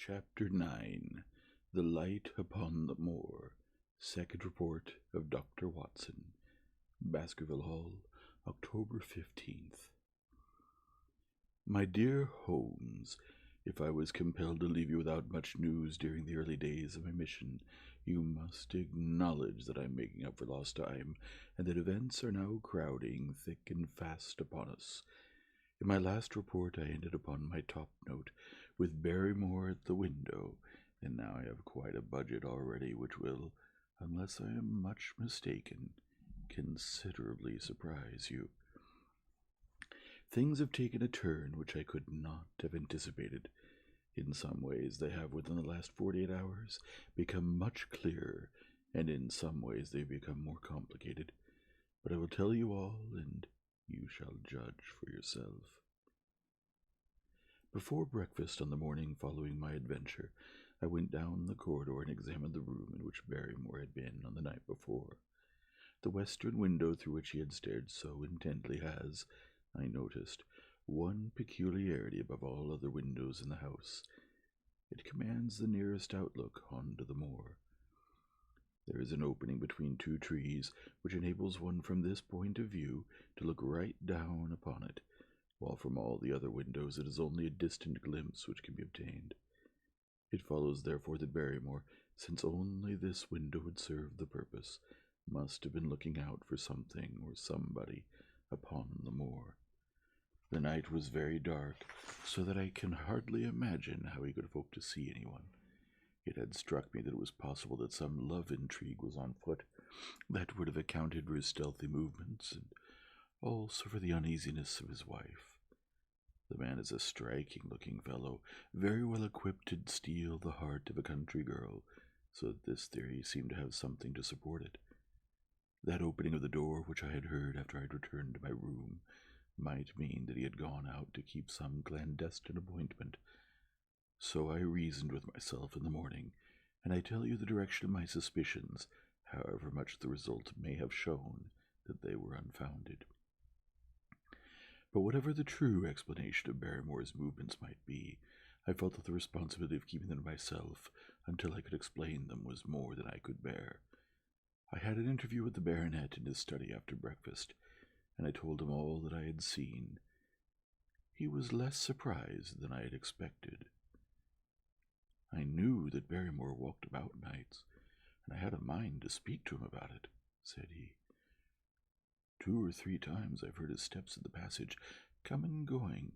Chapter 9 The Light Upon the Moor. Second Report of Dr. Watson. Baskerville Hall, October 15th. My dear Holmes, if I was compelled to leave you without much news during the early days of my mission, you must acknowledge that I am making up for lost time, and that events are now crowding thick and fast upon us. In my last report I ended upon my top note, with Barrymore at the window, and now I have quite a budget already which will, unless I am much mistaken, considerably surprise you. Things have taken a turn which I could not have anticipated. In some ways they have, within the last 48 hours, become much clearer, and in some ways they have become more complicated. But I will tell you all, and you shall judge for yourself. Before breakfast on the morning following my adventure, I went down the corridor and examined the room in which Barrymore had been on the night before. The western window through which he had stared so intently has, I noticed, one peculiarity above all other windows in the house. It commands the nearest outlook onto the moor. There is an opening between two trees which enables one from this point of view to look right down upon it, while from all the other windows it is only a distant glimpse which can be obtained. It follows, therefore, that Barrymore, since only this window would serve the purpose, must have been looking out for something or somebody upon the moor. The night was very dark, so that I can hardly imagine how he could have hoped to see anyone. It had struck me that it was possible that some love intrigue was on foot. That would have accounted for his stealthy movements, and also for the uneasiness of his wife. The man is a striking-looking fellow, very well equipped to steal the heart of a country girl, so that this theory seemed to have something to support it. That opening of the door which I had heard after I had returned to my room might mean that he had gone out to keep some clandestine appointment. So I reasoned with myself in the morning, and I tell you the direction of my suspicions, however much the result may have shown that they were unfounded. But whatever the true explanation of Barrymore's movements might be, I felt that the responsibility of keeping them to myself until I could explain them was more than I could bear. I had an interview with the baronet in his study after breakfast, and I told him all that I had seen. He was less surprised than I had expected. I knew that Barrymore walked about nights, and I had a mind to speak to him about it, said he. 2 or 3 times I've heard his steps in the passage, come and going,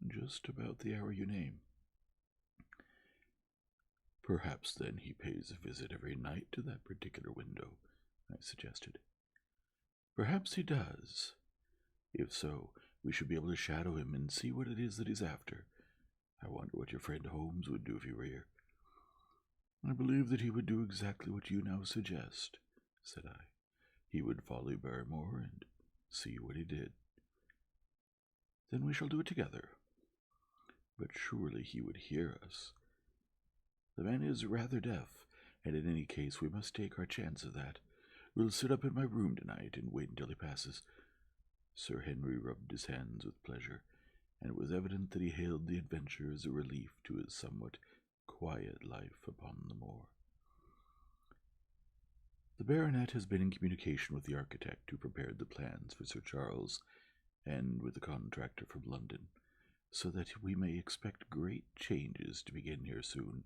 just about the hour you name. Perhaps, then, he pays a visit every night to that particular window, I suggested. Perhaps he does. If so, we should be able to shadow him and see what it is that he's after. I wonder what your friend Holmes would do if he were here. I believe that he would do exactly what you now suggest, said I. He would follow Barrymore and see what he did. Then we shall do it together. But surely he would hear us. The man is rather deaf, and in any case we must take our chance of that. We'll sit up in my room tonight and wait until he passes. Sir Henry rubbed his hands with pleasure, and it was evident that he hailed the adventure as a relief to his somewhat quiet life upon the moor. The baronet has been in communication with the architect who prepared the plans for Sir Charles, and with the contractor from London, so that we may expect great changes to begin here soon.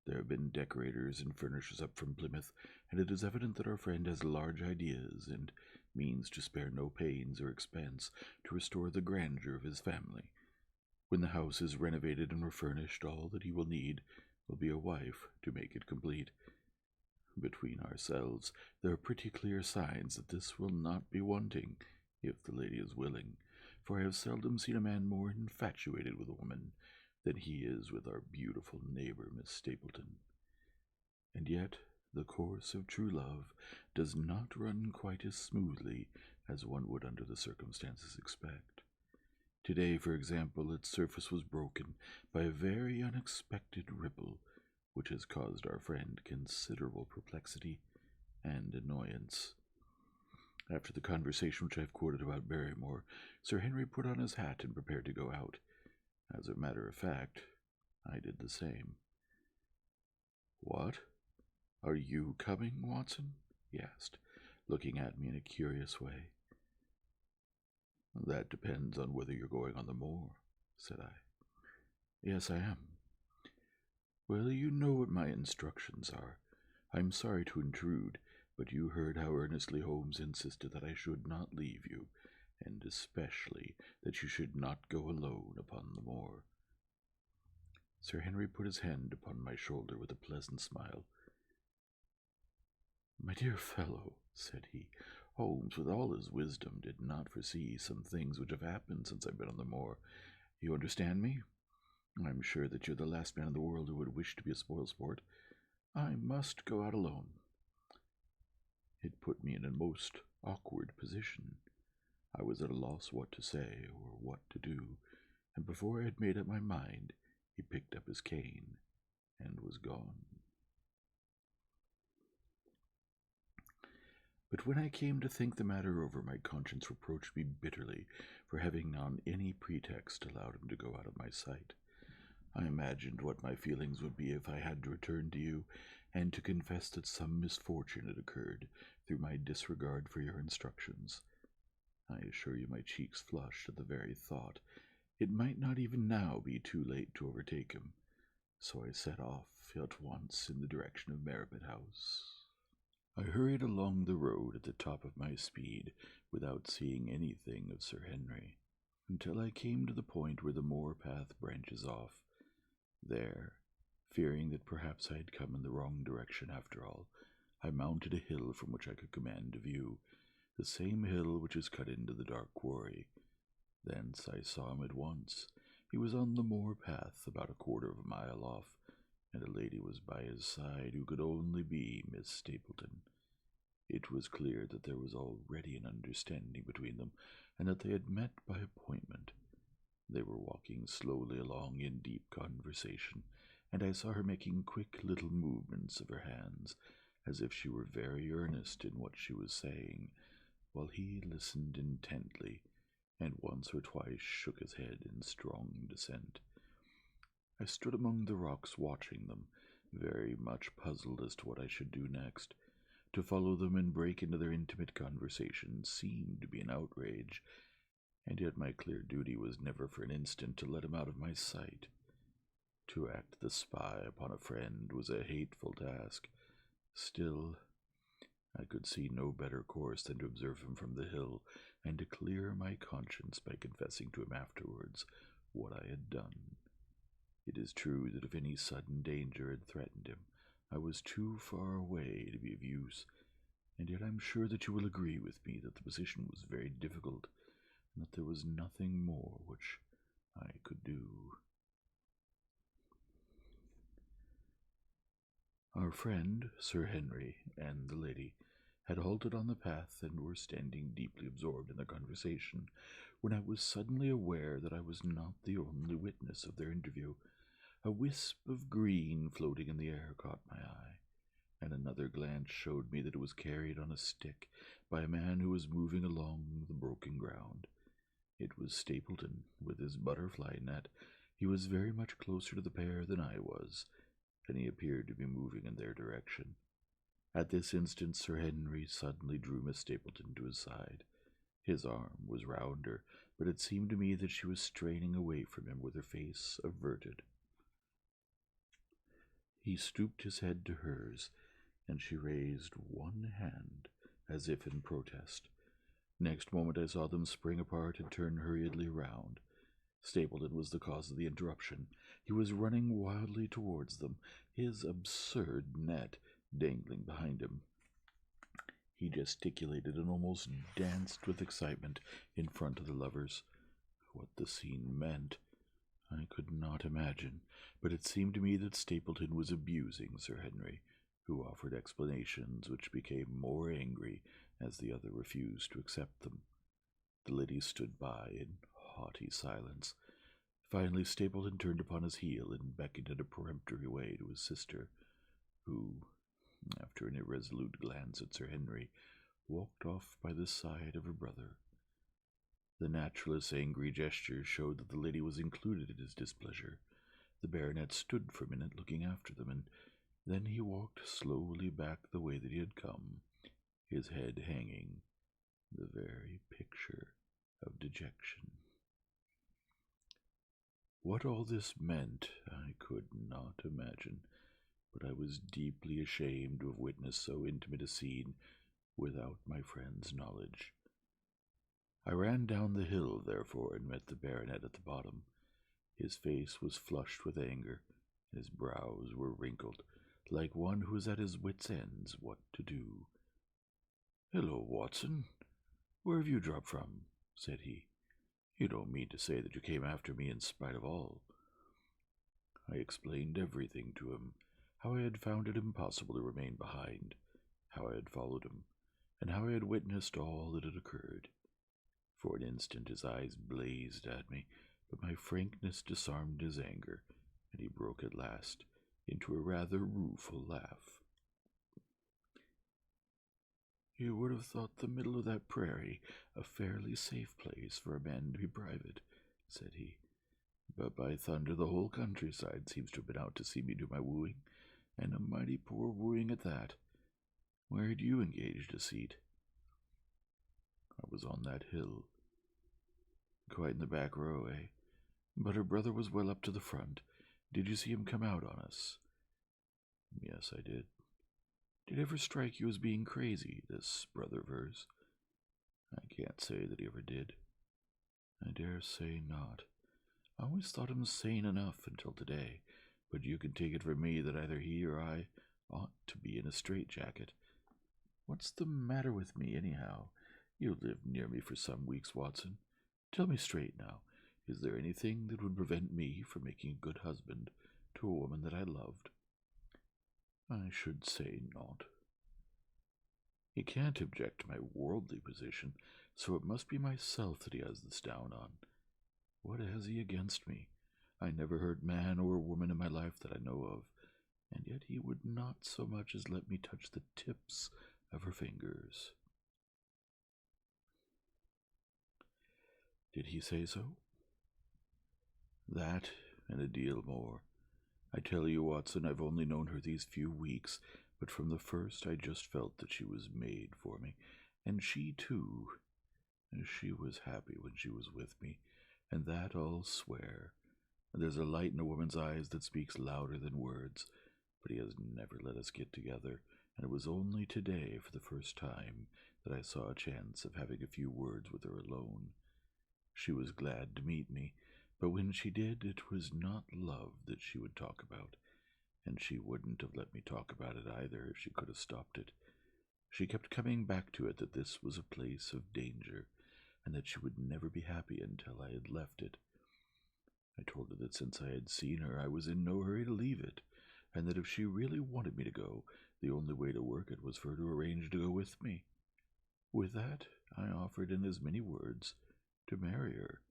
There have been decorators and furnishers up from Plymouth, and it is evident that our friend has large ideas and means to spare no pains or expense to restore the grandeur of his family. When the house is renovated and refurnished, all that he will need will be a wife to make it complete. Between ourselves, there are pretty clear signs that this will not be wanting, if the lady is willing, for I have seldom seen a man more infatuated with a woman than he is with our beautiful neighbor, Miss Stapleton. And yet the course of true love does not run quite as smoothly as one would under the circumstances expect. Today, for example, its surface was broken by a very unexpected ripple, which has caused our friend considerable perplexity and annoyance. After the conversation which I have quoted about Barrymore, Sir Henry put on his hat and prepared to go out. As a matter of fact, I did the same. "What? Are you coming, Watson?" he asked, looking at me in a curious way. "That depends on whether you're going on the moor," said I. "Yes, I am." "Well, you know what my instructions are. I'm sorry to intrude, but you heard how earnestly Holmes insisted that I should not leave you, and especially that you should not go alone upon the moor." Sir Henry put his hand upon my shoulder with a pleasant smile. "My dear fellow," said he, "Holmes, with all his wisdom, did not foresee some things which have happened since I've been on the moor. You understand me? I'm sure that you're the last man in the world who would wish to be a spoil-sport. I must go out alone." It put me in a most awkward position. I was at a loss what to say or what to do, and before I had made up my mind, he picked up his cane and was gone. But when I came to think the matter over, my conscience reproached me bitterly for having on any pretext allowed him to go out of my sight. I imagined what my feelings would be if I had to return to you, and to confess that some misfortune had occurred through my disregard for your instructions. I assure you my cheeks flushed at the very thought. It might not even now be too late to overtake him, so I set off at once in the direction of Merripit House. I hurried along the road at the top of my speed, without seeing anything of Sir Henry, until I came to the point where the moor path branches off. There, fearing that perhaps I had come in the wrong direction after all, I mounted a hill from which I could command a view, the same hill which is cut into the dark quarry. Thence I saw him at once. He was on the moor path about a quarter of a mile off, and a lady was by his side who could only be Miss Stapleton. It was clear that there was already an understanding between them, and that they had met by appointment. They were walking slowly along in deep conversation, and I saw her making quick little movements of her hands, as if she were very earnest in what she was saying, while he listened intently, and once or twice shook his head in strong dissent. I stood among the rocks watching them, very much puzzled as to what I should do next. To follow them and break into their intimate conversation seemed to be an outrage, and yet my clear duty was never for an instant to let him out of my sight. To act the spy upon a friend was a hateful task. Still, I could see no better course than to observe him from the hill, and to clear my conscience by confessing to him afterwards what I had done. It is true that if any sudden danger had threatened him, I was too far away to be of use, and yet I am sure that you will agree with me that the position was very difficult, and that there was nothing more which I could do. Our friend, Sir Henry, and the lady had halted on the path and were standing deeply absorbed in their conversation, when I was suddenly aware that I was not the only witness of their interview. A wisp of green floating in the air caught my eye, and another glance showed me that it was carried on a stick by a man who was moving along the broken ground. It was Stapleton, with his butterfly net. He was very much closer to the pair than I was, and he appeared to be moving in their direction. At this instant Sir Henry suddenly drew Miss Stapleton to his side. His arm was round her, but it seemed to me that she was straining away from him with her face averted. He stooped his head to hers, and she raised one hand as if in protest. Next moment I saw them spring apart and turn hurriedly round. Stapleton was the cause of the interruption. He was running wildly towards them, his absurd net dangling behind him. He gesticulated and almost danced with excitement in front of the lovers. What the scene meant I could not imagine, but it seemed to me that Stapleton was abusing Sir Henry, who offered explanations which became more angry as the other refused to accept them. The ladies stood by in haughty silence. Finally Stapleton turned upon his heel and beckoned in a peremptory way to his sister, who, after an irresolute glance at Sir Henry, walked off by the side of her brother. The naturalist's angry gesture showed that the lady was included in his displeasure. The baronet stood for a minute looking after them, and Then he walked slowly back the way that he had come, his head hanging, the very picture of dejection. What all this meant I could not imagine, but I was deeply ashamed to have witnessed so intimate a scene without my friend's knowledge. I ran down the hill, therefore, and met the baronet at the bottom. His face was flushed with anger, his brows were wrinkled, like one who is at his wits' ends what to do. "Hello, Watson. Where have you dropped from?" said he. "You don't mean to say that you came after me in spite of all?" I explained everything to him, how I had found it impossible to remain behind, how I had followed him, and how I had witnessed all that had occurred. For an instant his eyes blazed at me, but my frankness disarmed his anger, and he broke at last into a rather rueful laugh. "You would have thought the middle of that prairie a fairly safe place for a man to be private," said he. "But by thunder, the whole countryside seems to have been out to see me do my wooing, and a mighty poor wooing at that. Where had you engaged a seat?" "I was on that hill." "Quite in the back row, eh? But her brother was well up to the front. Did you see him come out on us?" "Yes, I did." "Did it ever strike you as being crazy, this brother of hers?" "I can't say that he ever did." "I dare say not. I always thought him sane enough until today, but you can take it from me that either he or I ought to be in a straitjacket. What's the matter with me, anyhow? You lived near me for some weeks, Watson. Tell me straight now, is there anything that would prevent me from making a good husband to a woman that I loved?" "I should say not." "He can't object to my worldly position, so it must be myself that he has this down on. What has he against me? I never hurt man or woman in my life that I know of, and yet he would not so much as let me touch the tips of her fingers." "Did he say so?" "That, and a deal more. I tell you, Watson, I've only known her these few weeks, but from the first I just felt that she was made for me, and she, too. She was happy when she was with me, and that I'll swear. There's a light in a woman's eyes that speaks louder than words, but he has never let us get together, and it was only today, for the first time, that I saw a chance of having a few words with her alone. She was glad to meet me, but when she did, it was not love that she would talk about, and she wouldn't have let me talk about it either if she could have stopped it. She kept coming back to it that this was a place of danger, and that she would never be happy until I had left it. I told her that since I had seen her, I was in no hurry to leave it, and that if she really wanted me to go, the only way to work it was for her to arrange to go with me. With that, I offered in as many words to marry her.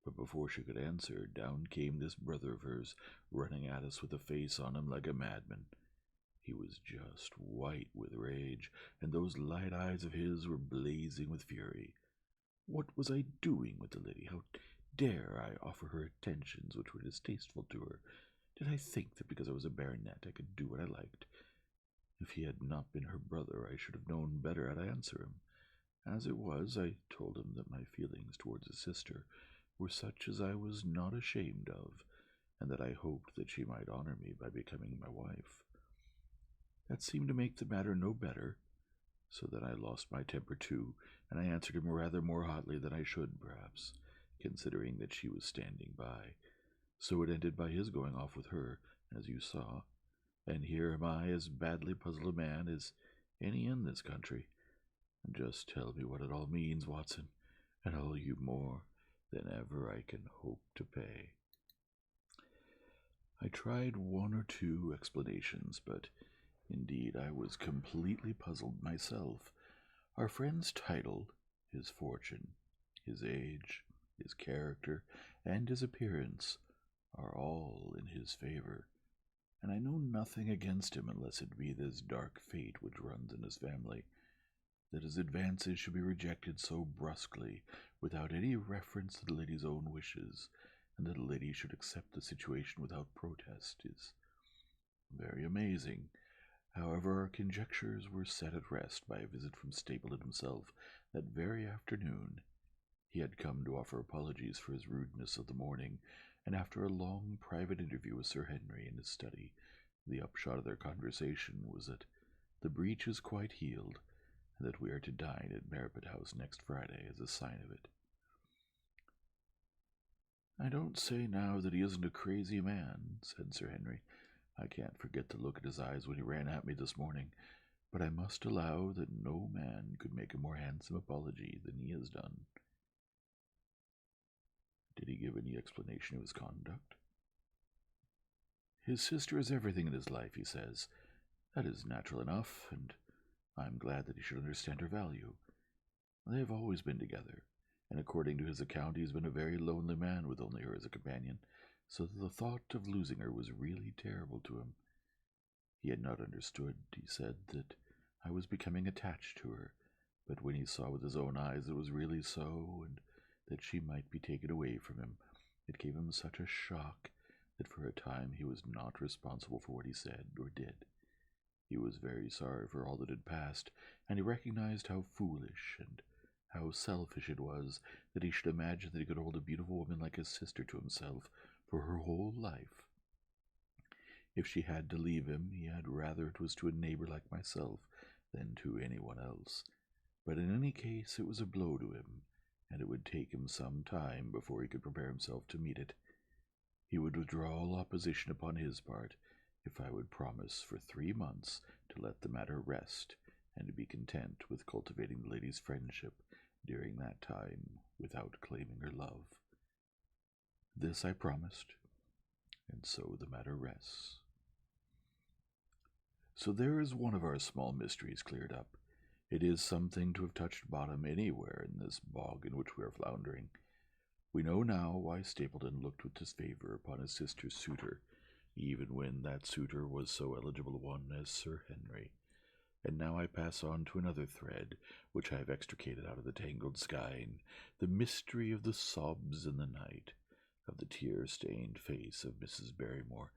But before she could answer, down came this brother of hers, running at us with a face on him like a madman. He was just white with rage, and those light eyes of his were blazing with fury. What was I doing with the lady? How dare I offer her attentions which were distasteful to her? Did I think that because I was a baronet I could do what I liked? If he had not been her brother, I should have known better how to answer him. As it was, I told him that my feelings towards his sister were such as I was not ashamed of, and that I hoped that she might honor me by becoming my wife. That seemed to make the matter no better, so that I lost my temper too, and I answered him rather more hotly than I should, perhaps, considering that she was standing by. So it ended by his going off with her, as you saw, and here am I, as badly puzzled a man as any in this country. Just tell me what it all means, Watson, and I'll owe you more than ever I can hope to pay." I tried one or two explanations, but indeed I was completely puzzled myself. Our friend's title, his fortune, his age, his character, and his appearance are all in his favor, and I know nothing against him unless it be this dark fate which runs in his family, that his advances should be rejected so brusquely, without any reference to the lady's own wishes, and that the lady should accept the situation without protest, is very very amazing. However, our conjectures were set at rest by a visit from Stapleton himself that very afternoon. He had come to offer apologies for his rudeness of the morning, and after a long private interview with Sir Henry in his study, the upshot of their conversation was that the breach is quite healed, and that we are to dine at Merripit House next Friday as a sign of it. "I don't say now that he isn't a crazy man," said Sir Henry. "I can't forget the look in his eyes when he ran at me this morning, but I must allow that no man could make a more handsome apology than he has done." "Did he give any explanation of his conduct?" "His sister is everything in his life, he says. That is natural enough, and I am glad that he should understand her value. They have always been together, and according to his account he has been a very lonely man with only her as a companion, so that the thought of losing her was really terrible to him. He had not understood, he said, that I was becoming attached to her, but when he saw with his own eyes that it was really so, and that she might be taken away from him, it gave him such a shock that for a time he was not responsible for what he said or did. He was very sorry for all that had passed, and he recognized how foolish and how selfish it was that he should imagine that he could hold a beautiful woman like his sister to himself for her whole life. If she had to leave him, he had rather it was to a neighbor like myself than to anyone else. But in any case it was a blow to him, and it would take him some time before he could prepare himself to meet it. He would withdraw all opposition upon his part, if I would promise for 3 months to let the matter rest, and to be content with cultivating the lady's friendship during that time without claiming her love. This I promised, and so the matter rests. So there is one of our small mysteries cleared up. It is something to have touched bottom anywhere in this bog in which we are floundering. We know now why Stapleton looked with disfavor upon his sister's suitor, even when that suitor was so eligible a one as Sir Henry. And now I pass on to another thread, which I have extricated out of the tangled skein, the mystery of the sobs in the night, of the tear-stained face of Mrs. Barrymore,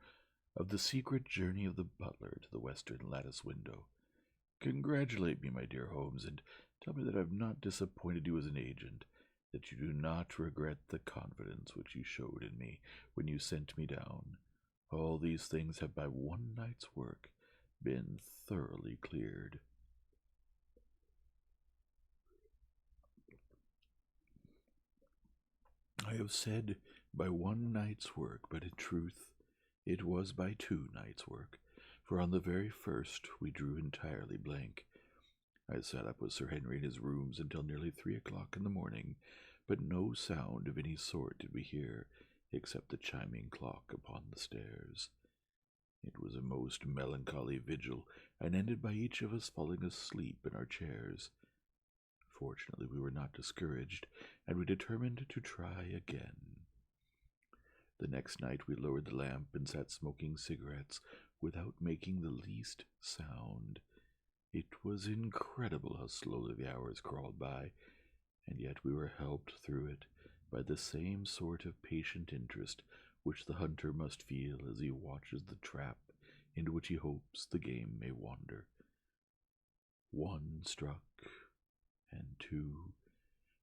of the secret journey of the butler to the western lattice window. Congratulate me, my dear Holmes, and tell me that I have not disappointed you as an agent, that you do not regret the confidence which you showed in me when you sent me down. All these things have by one night's work been thoroughly cleared. I have said by one night's work, but in truth it was by 2 nights' work, for on the very first we drew entirely blank. I sat up with Sir Henry in his rooms until nearly 3 o'clock in the morning, but no sound of any sort did we hear, except the chiming clock upon the stairs. It was a most melancholy vigil, and ended by each of us falling asleep in our chairs. Fortunately, we were not discouraged, and we determined to try again. The next night we lowered the lamp and sat smoking cigarettes without making the least sound. It was incredible how slowly the hours crawled by, and yet we were helped through it by the same sort of patient interest which the hunter must feel as he watches the trap into which he hopes the game may wander. 1 struck, and 2,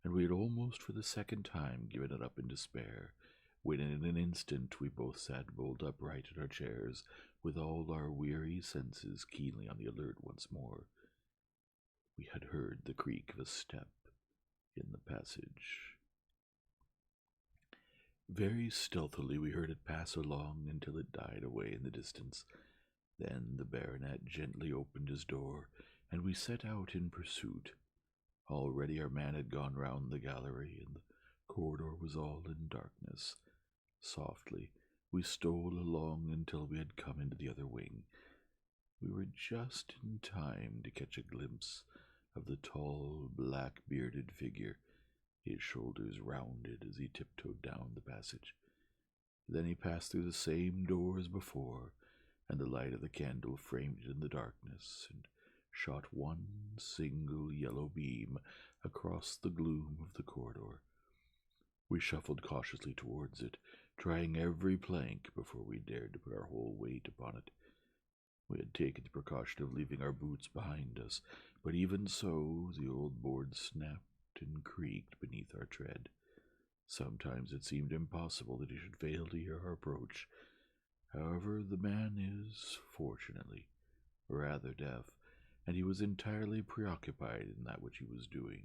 and we had almost for the second time given it up in despair, when in an instant we both sat bolt upright in our chairs, with all our weary senses keenly on the alert once more. We had heard the creak of a step in the passage. Very stealthily we heard it pass along until it died away in the distance. Then the baronet gently opened his door, and we set out in pursuit. Already our man had gone round the gallery, and the corridor was all in darkness. Softly we stole along until we had come into the other wing. We were just in time to catch a glimpse of the tall, black-bearded figure, his shoulders rounded as he tiptoed down the passage. Then he passed through the same door as before, and the light of the candle framed it in the darkness, and shot one single yellow beam across the gloom of the corridor. We shuffled cautiously towards it, trying every plank before we dared to put our whole weight upon it. We had taken the precaution of leaving our boots behind us, but even so the old board snapped and creaked beneath our tread. Sometimes it seemed impossible that he should fail to hear our approach. However, the man is, fortunately, rather deaf, and he was entirely preoccupied in that which he was doing.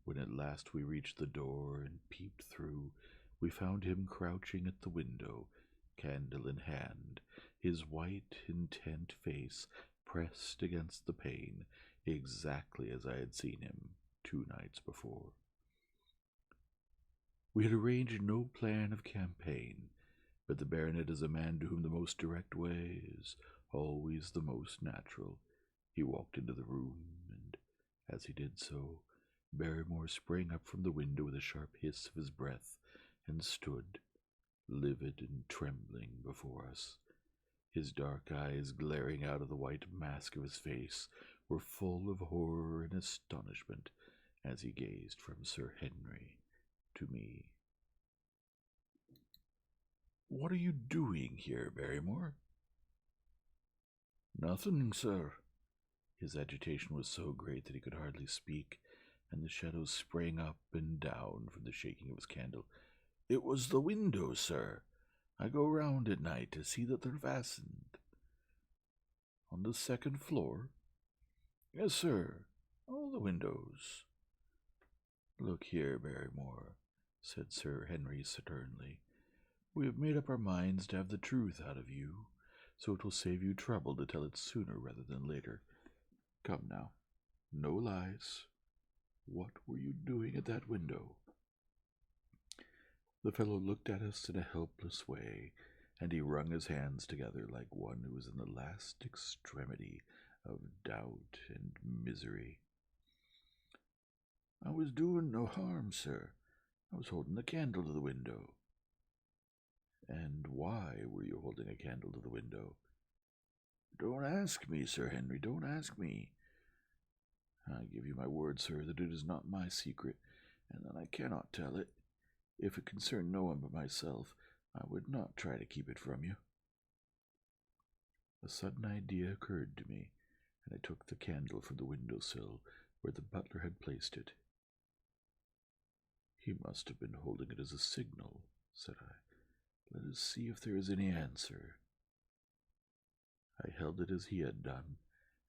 When at last we reached the door and peeped through, we found him crouching at the window, candle in hand, his white, intent face pressed against the pane, exactly as I had seen him 2 nights before. We had arranged no plan of campaign, but the baronet is a man to whom the most direct way is always the most natural. He walked into the room, and as he did so, Barrymore sprang up from the window with a sharp hiss of his breath, and stood, livid and trembling, before us. His dark eyes, glaring out of the white mask of his face, were full of horror and astonishment as he gazed from Sir Henry to me. "What are you doing here, Barrymore?" "Nothing, sir." His agitation was so great that he could hardly speak, and the shadows sprang up and down from the shaking of his candle. "It was the windows, sir. I go round at night to see that they're fastened." "On the 2nd floor?" "Yes, sir. All the windows." "Look here, Barrymore," said Sir Henry sternly. "We have made up our minds to have the truth out of you, so it will save you trouble to tell it sooner rather than later. Come now, no lies. What were you doing at that window?" The fellow looked at us in a helpless way, and he wrung his hands together like one who was in the last extremity of doubt and misery. "I was doing no harm, sir. I was holding the candle to the window." "And why were you holding a candle to the window?" "Don't ask me, Sir Henry, don't ask me." "I give you my word, sir, that it is not my secret, and that I cannot tell it. If it concerned no one but myself, I would not try to keep it from you." A sudden idea occurred to me, and I took the candle from the window-sill where the butler had placed it. "He must have been holding it as a signal," said I. "Let us see if there is any answer." I held it as he had done,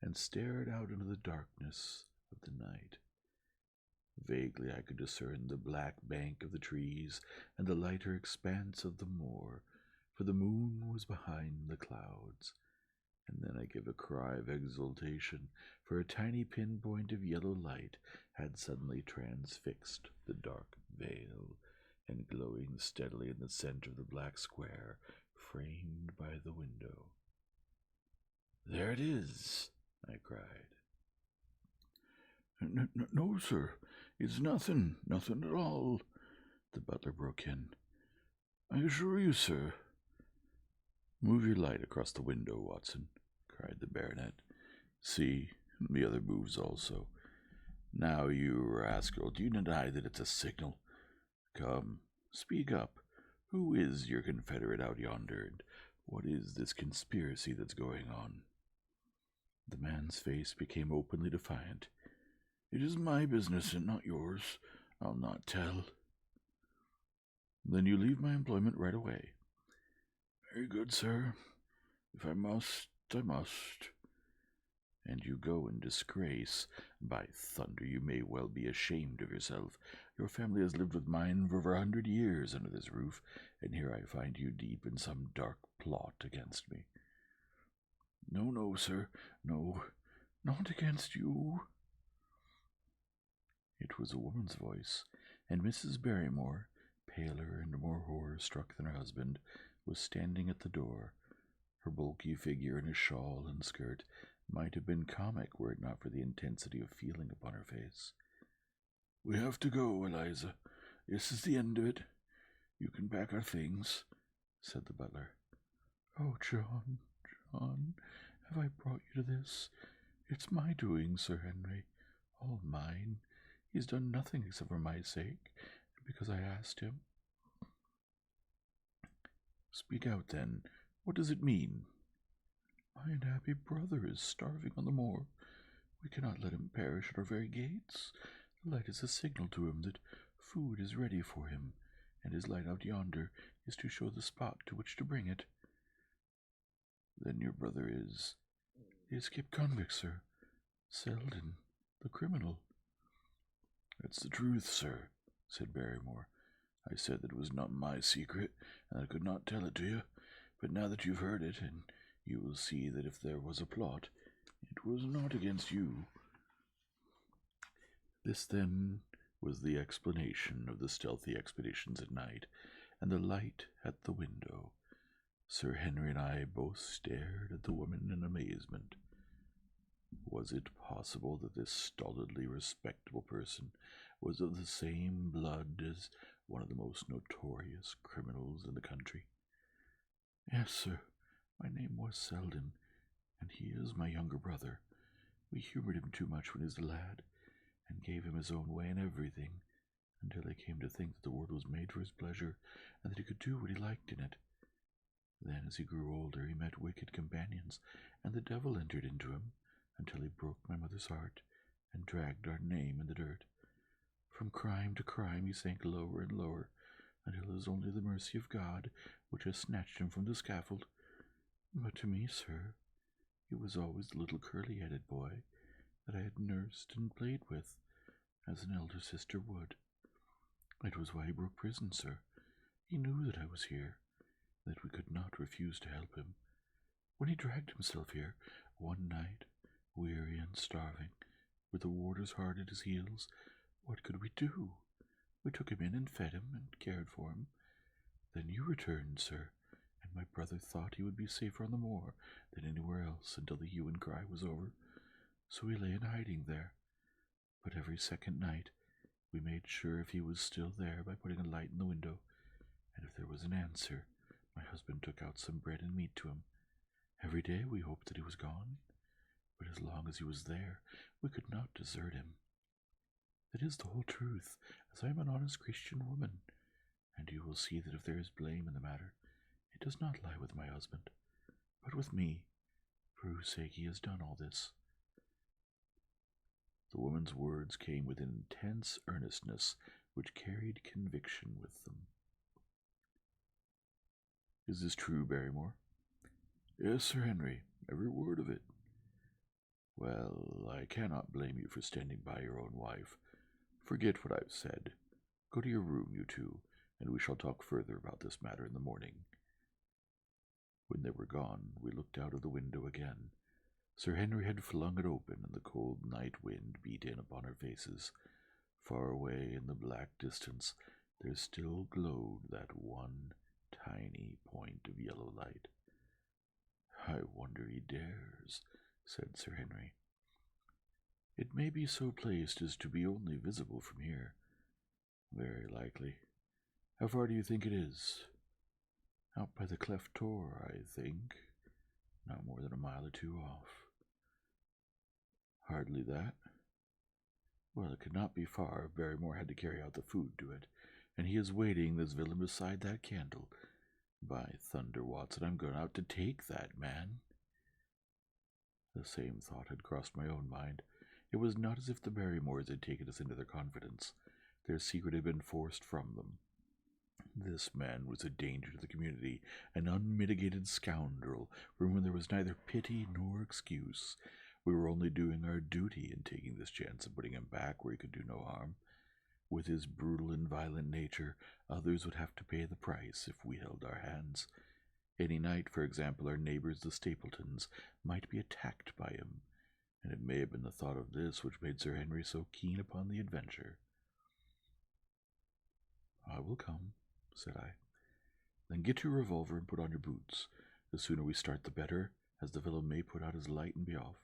and stared out into the darkness of the night. Vaguely I could discern the black bank of the trees and the lighter expanse of the moor, for the moon was behind the clouds. And then I gave a cry of exultation, for a tiny pinpoint of yellow light had suddenly transfixed the dark veil, and glowing steadily in the center of the black square framed by the window. "There it is," I cried. No, sir, it's nothing at all," the butler broke in. "I assure you, sir." "Move your light across the window, Watson," cried the baronet. "See, the other moves also. Now, you rascal, do you deny that it's a signal? Come, speak up. Who is your confederate out yonder, and what is this conspiracy that's going on?" The man's face became openly defiant. "It is my business and not yours. I'll not tell." "Then you leave my employment right away." "Very good, sir. If I must, I must." "And you go in disgrace. By thunder, you may well be ashamed of yourself. Your family has lived with mine for over 100 years under this roof, and here I find you deep in some dark plot against me." No, sir, no, not against you." It was a woman's voice, and Mrs. Barrymore, paler and more horror-struck than her husband, was standing at the door. Her bulky figure in a shawl and skirt might have been comic were it not for the intensity of feeling upon her face. "We have to go, Eliza. This is the end of it. You can pack our things," said the butler. "Oh, John, have I brought you to this? It's my doing, Sir Henry, all mine. He's done nothing except for my sake, and because I asked him." "Speak out, then. What does it mean?" My unhappy brother is starving on the moor. We cannot let him perish at our very gates. The light is a signal to him that food is ready for him, and his light out yonder is to show the spot to which to bring it. Then your brother is the escaped convict, sir. Selden, the criminal. That's the truth, sir, said Barrymore. I said that it was not my secret, and I could not tell it to you, but now that you've heard it, and you will see that if there was a plot, it was not against you. This, then, was the explanation of the stealthy expeditions at night, and the light at the window. Sir Henry and I both stared at the woman in amazement. Was it possible that this stolidly respectable person was of the same blood as one of the most notorious criminals in the country? Yes, sir. My name was Selden, and he is my younger brother. We humored him too much when he was a lad, and gave him his own way in everything, until I came to think that the world was made for his pleasure, and that he could do what he liked in it. Then, as he grew older, he met wicked companions, and the devil entered into him, until he broke my mother's heart, and dragged our name in the dirt. From crime to crime he sank lower and lower, until it was only the mercy of God which has snatched him from the scaffold. But to me, sir, he was always the little curly-headed boy that I had nursed and played with, as an elder sister would. It was why he broke prison, sir. He knew that I was here, that we could not refuse to help him. When he dragged himself here, one night, weary and starving, with the warders hard at his heels, what could we do? We took him in and fed him and cared for him. Then you returned, sir, and my brother thought he would be safer on the moor than anywhere else until the hue and cry was over. So he lay in hiding there. But every second night we made sure if he was still there by putting a light in the window, and if there was an answer, my husband took out some bread and meat to him. Every day we hoped that he was gone, but as long as he was there, we could not desert him. That is the whole truth, as I am an honest Christian woman, and you will see that if there is blame in the matter, it does not lie with my husband, but with me, for whose sake he has done all this. The woman's words came with an intense earnestness which carried conviction with them. Is this true, Barrymore? Yes, Sir Henry, every word of it. Well, I cannot blame you for standing by your own wife. Forget what I've said. Go to your room, you two, and we shall talk further about this matter in the morning. When they were gone, we looked out of the window again. Sir Henry had flung it open, and the cold night wind beat in upon our faces. Far away in the black distance, there still glowed that one tiny point of yellow light. I wonder he dares, said Sir Henry. It may be so placed as to be only visible from here. Very likely. How far do you think it is? Out by the cleft tor, I think. Not more than a mile or two off. Hardly that. Well, it could not be far if Barrymore had to carry out the food to it, and he is waiting, this villain, beside that candle. By thunder, Watson, I'm going out to take that man. The same thought had crossed my own mind. It was not as if the Barrymores had taken us into their confidence. Their secret had been forced from them. This man was a danger to the community, an unmitigated scoundrel, for whom there was neither pity nor excuse. We were only doing our duty in taking this chance of putting him back where he could do no harm. With his brutal and violent nature, others would have to pay the price if we held our hands. Any night, for example, our neighbors, the Stapletons, might be attacked by him, and it may have been the thought of this which made Sir Henry so keen upon the adventure. I will come, said I. Then get your revolver and put on your boots. The sooner we start the better, as the villain may put out his light and be off.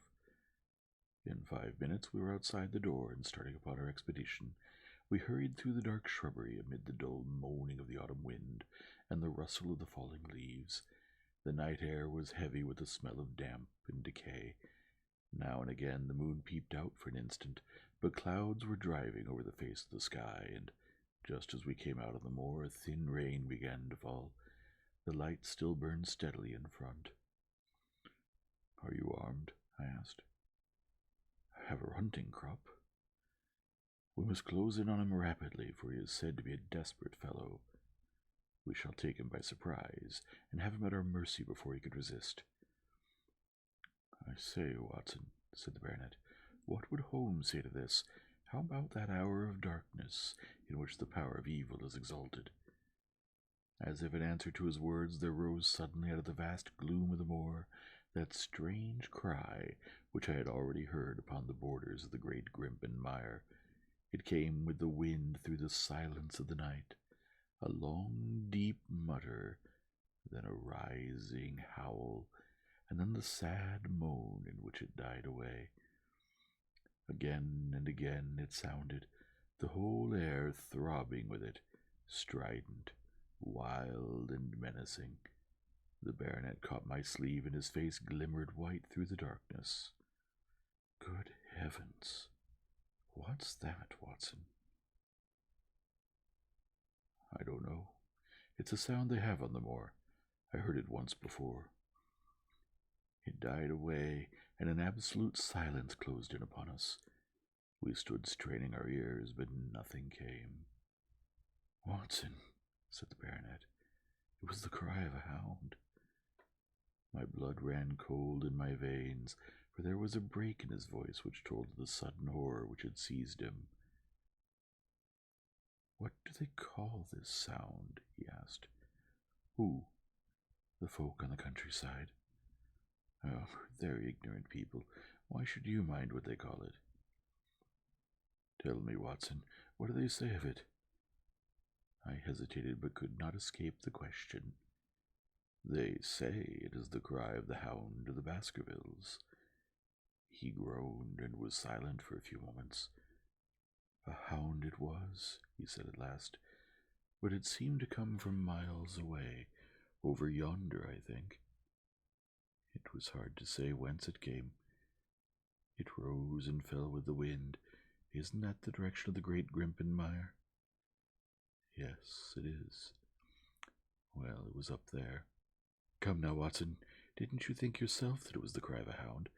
In 5 minutes we were outside the door and starting upon our expedition. We hurried through the dark shrubbery amid the dull moaning of the autumn wind and the rustle of the falling leaves. The night air was heavy with the smell of damp and decay. Now and again the moon peeped out for an instant, but clouds were driving over the face of the sky, and just as we came out on the moor, a thin rain began to fall. The light still burned steadily in front. I asked. Have a hunting crop? We must close in on him rapidly, for he is said to be a desperate fellow. We shall take him by surprise, and have him at our mercy before he could resist. I say, Watson, said the baronet, what would Holmes say to this? How about that hour of darkness in which the power of evil is exalted? As if in answer to his words, there rose suddenly out of the vast gloom of the moor that strange cry which I had already heard upon the borders of the great Grimpen Mire. It came with the wind through the silence of the night, a long, deep mutter, then a rising howl, and then the sad moan in which it died away. Again and again it sounded, the whole air throbbing with it, strident, wild, and menacing. The baronet caught my sleeve, and his face glimmered white through the darkness. Good heavens! What's that, Watson? I don't know. It's a sound they have on the moor. I heard it once before. It died away, and an absolute silence closed in upon us. We stood straining our ears, but nothing came. Watson, said the baronet, it was the cry of a hound. My blood ran cold in my veins, for there was a break in his voice which told of the sudden horror which had seized him. What do they call this sound? He asked. Who? The folk on the countryside. Oh, they're ignorant people. Why should you mind what they call it? Tell me, Watson, what do they say of it? I hesitated, but could not escape the question. They say it is the cry of the hound of the Baskervilles. He groaned and was silent for a few moments. A hound it was, he said at last, but it seemed to come from miles away, over yonder, I think. It was hard to say whence it came. It rose and fell with the wind. Isn't that the direction of the great Grimpen Mire? Yes, it is. Well, it was up there. Come now, Watson, didn't you think yourself that it was the cry of a hound?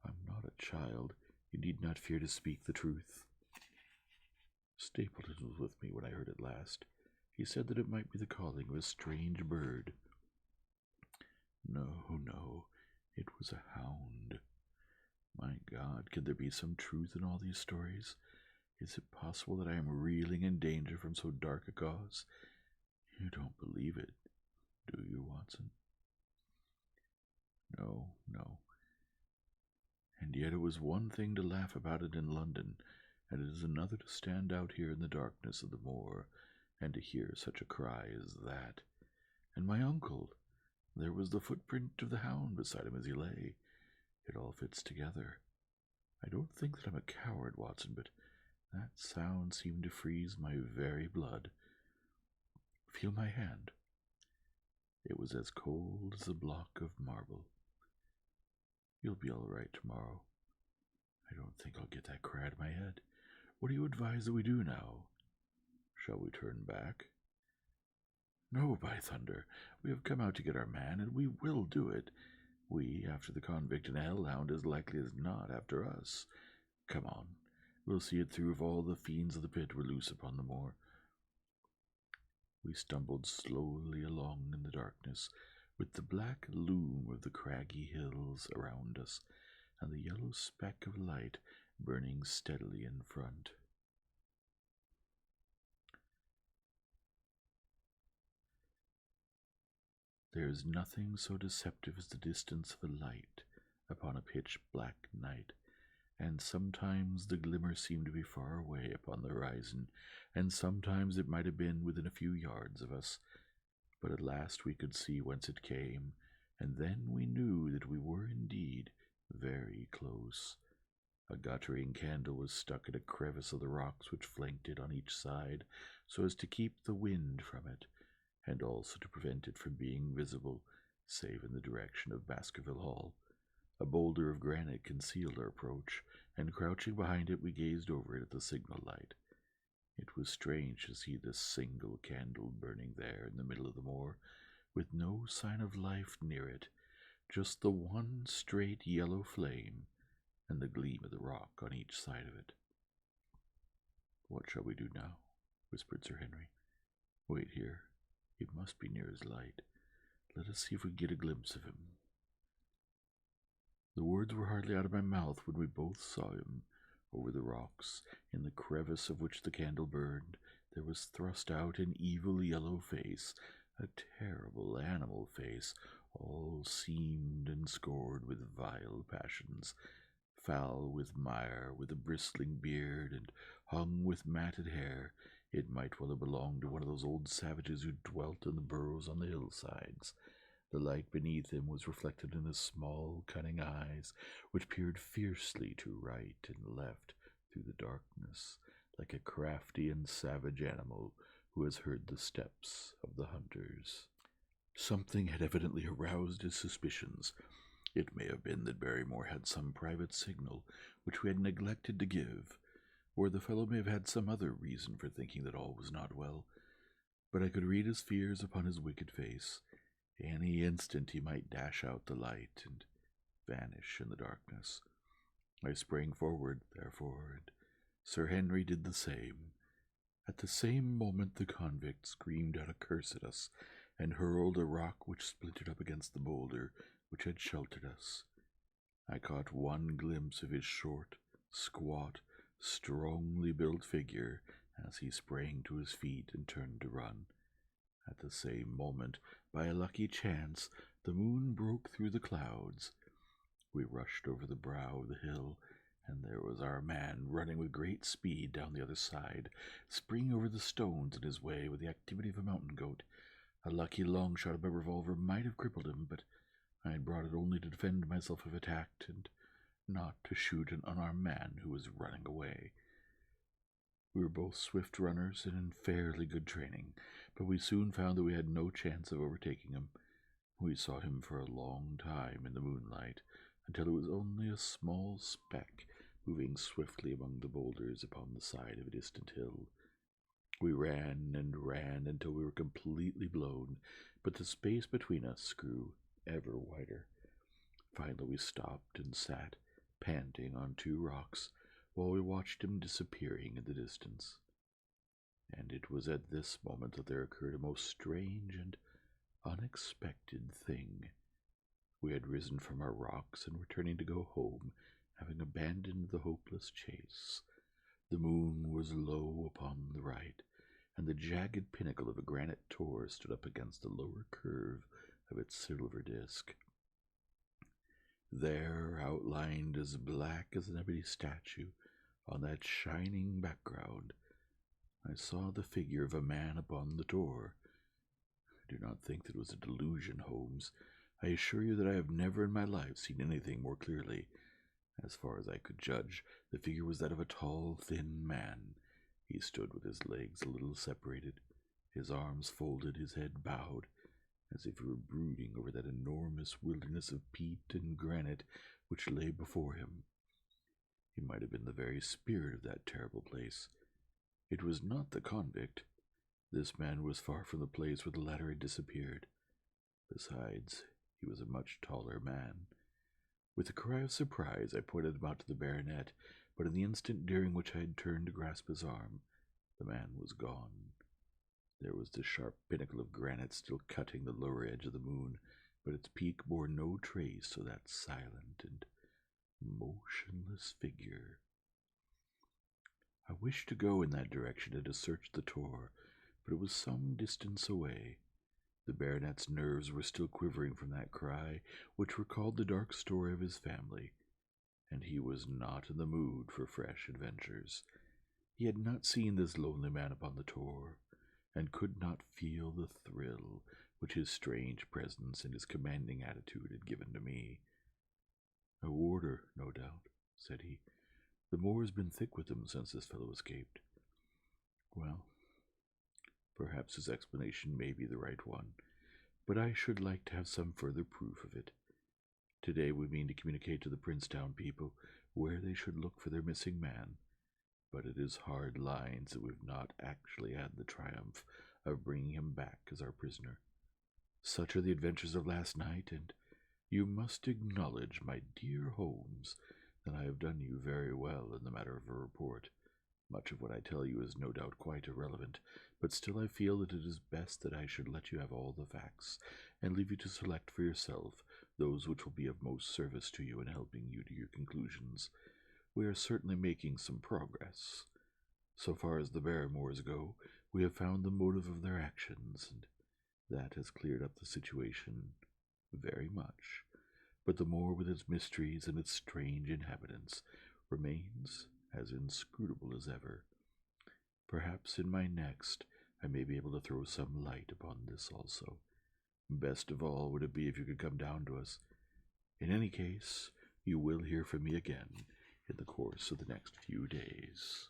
I'm not a child. You need not fear to speak the truth. Stapleton was with me when I heard it last. He said that it might be the calling of a strange bird. No, it was a hound. My God, could there be some truth in all these stories? Is it possible that I am reeling in danger from so dark a cause? You don't believe it, do you, Watson? No. And yet it was one thing to laugh about it in London, and it is another to stand out here in the darkness of the moor, and to hear such a cry as that. And my uncle, there was the footprint of the hound beside him as he lay. It all fits together. I don't think that I'm a coward, Watson, but that sound seemed to freeze my very blood. Feel my hand. It was as cold as a block of marble. You'll be all right tomorrow. I don't think I'll get that cry out of my head. What do you advise that we do now? Shall we turn back? No, by thunder. We have come out to get our man, and we will do it. We, after the convict and hellhound, as likely as not after us. Come on. We'll see it through if all the fiends of the pit were loose upon the moor. We stumbled slowly along in the darkness, with the black loom of the craggy hills around us, and the yellow speck of light burning steadily in front. There is nothing so deceptive as the distance of a light upon a pitch-black night, and sometimes the glimmer seemed to be far away upon the horizon, and sometimes it might have been within a few yards of us. But at last we could see whence it came, and then we knew that we were indeed very close. A guttering candle was stuck in a crevice of the rocks which flanked it on each side, so as to keep the wind from it, and also to prevent it from being visible, save in the direction of Baskerville Hall. A boulder of granite concealed our approach, and crouching behind it we gazed over it at the signal light. It was strange to see this single candle burning there in the middle of the moor, with no sign of life near it, just the one straight yellow flame and the gleam of the rock on each side of it. "What shall we do now?" whispered Sir Henry. "Wait here. He must be near his light. Let us see if we get a glimpse of him." The words were hardly out of my mouth when we both saw him. Over the rocks, in the crevice of which the candle burned, there was thrust out an evil yellow face, a terrible animal face, all seamed and scored with vile passions, foul with mire, with a bristling beard, and hung with matted hair. It might well have belonged to one of those old savages who dwelt in the burrows on the hillsides. The light beneath him was reflected in his small, cunning eyes, which peered fiercely to right and left through the darkness, like a crafty and savage animal who has heard the steps of the hunters. Something had evidently aroused his suspicions. It may have been that Barrymore had some private signal which we had neglected to give, or the fellow may have had some other reason for thinking that all was not well, but I could read his fears upon his wicked face. Any instant he might dash out the light and vanish in the darkness. I sprang forward, therefore, and Sir Henry did the same. At the same moment the convict screamed out a curse at us, and hurled a rock which splintered up against the boulder which had sheltered us. I caught one glimpse of his short, squat, strongly built figure as he sprang to his feet and turned to run. At the same moment, by a lucky chance, the moon broke through the clouds. We rushed over the brow of the hill, and there was our man running with great speed down the other side, springing over the stones in his way with the activity of a mountain goat. A lucky long shot of my revolver might have crippled him, but I had brought it only to defend myself if attacked, and not to shoot an unarmed man who was running away. We were both swift runners and in fairly good training, but we soon found that we had no chance of overtaking him. We saw him for a long time in the moonlight, until it was only a small speck moving swiftly among the boulders upon the side of a distant hill. We ran and ran until we were completely blown, but the space between us grew ever wider. Finally we stopped and sat, panting on two rocks, while we watched him disappearing in the distance. And it was at this moment that there occurred a most strange and unexpected thing. We had risen from our rocks and were turning to go home, having abandoned the hopeless chase. The moon was low upon the right, and the jagged pinnacle of a granite tor stood up against the lower curve of its silver disk. There, outlined as black as an ebony statue, on that shining background, I saw the figure of a man upon the tor. Do not think that it was a delusion, Holmes. I assure you that I have never in my life seen anything more clearly. As far as I could judge, the figure was that of a tall, thin man. He stood with his legs a little separated, his arms folded, his head bowed, as if he were brooding over that enormous wilderness of peat and granite which lay before him. He might have been the very spirit of that terrible place. It was not the convict. This man was far from the place where the latter had disappeared. Besides, he was a much taller man. With a cry of surprise, I pointed him out to the baronet, but in the instant during which I had turned to grasp his arm, the man was gone. There was the sharp pinnacle of granite still cutting the lower edge of the moon, but its peak bore no trace of that silent and motionless figure. I wished to go in that direction and to search the tor, but it was some distance away. The baronet's nerves were still quivering from that cry, which recalled the dark story of his family, and he was not in the mood for fresh adventures. He had not seen this lonely man upon the tor, and could not feel the thrill which his strange presence and his commanding attitude had given to me. "A warder, no doubt," said he. "The Moor has been thick with him since this fellow escaped. Well, perhaps his explanation may be the right one, but I should like to have some further proof of it. Today we mean to communicate to the Princetown people where they should look for their missing man, but it is hard lines that we've not actually had the triumph of bringing him back as our prisoner. Such are the adventures of last night, and You must acknowledge, my dear Holmes, that I have done you very well in the matter of a report. Much of what I tell you is no doubt quite irrelevant, but still I feel that it is best that I should let you have all the facts, and leave you to select for yourself those which will be of most service to you in helping you to your conclusions. We are certainly making some progress. So far as the Barrymores go, we have found the motive of their actions, and that has cleared up the situation very much. But the moor with its mysteries and its strange inhabitants remains as inscrutable as ever. Perhaps in my next I may be able to throw some light upon this also. Best of all would it be if you could come down to us. In any case, you will hear from me again in the course of the next few days.